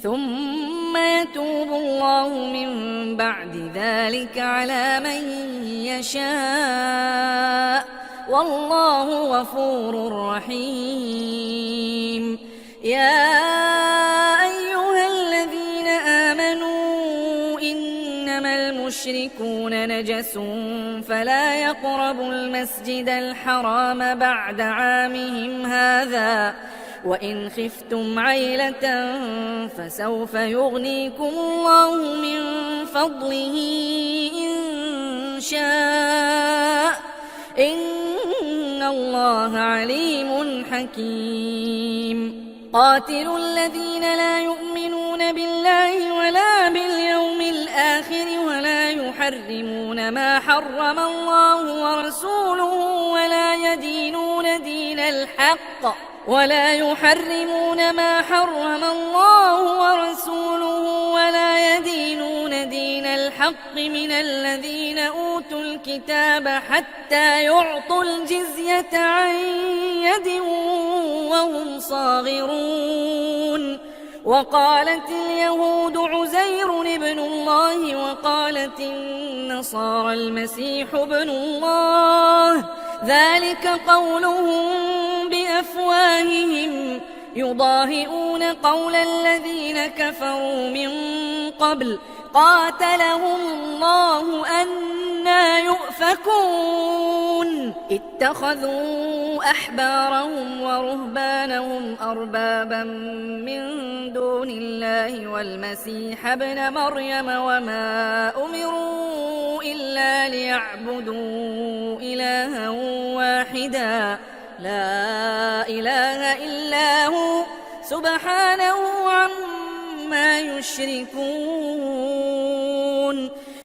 ثم يتوب الله من بعد ذلك على من يشاء والله غفور رحيم. يا أيها الذين آمنوا إنما المشركون نجس فلا يقربوا المسجد الحرام بعد عامهم هذا وإن خفتم عيلة فسوف يغنيكم الله من فضله إن شاء إن الله عليم حكيم. قاتلوا الذين لا يؤمنون بالله ولا باليوم الآخر ولا يحرمون ما حرم الله ورسوله ولا يحرمون ما حرم الله ورسوله ولا يدينون دين الحق من الذين أوتوا الكتاب حتى يعطوا الجزية عن يد وهم صاغرون. وقالت اليهود عزير ابن الله وقالت النصارى المسيح ابن الله ذلك قولهم بأفواههم يضاهئون قول الذين كفروا من قبل قاتلهم الله أنى يؤفكون. اتخذوا أحبارهم ورهبانهم أربابا من دون الله والمسيح ابن مريم وما أمروا إلا ليعبدوا إلها واحدا لا إله إلا هو سبحانه عما يشركون.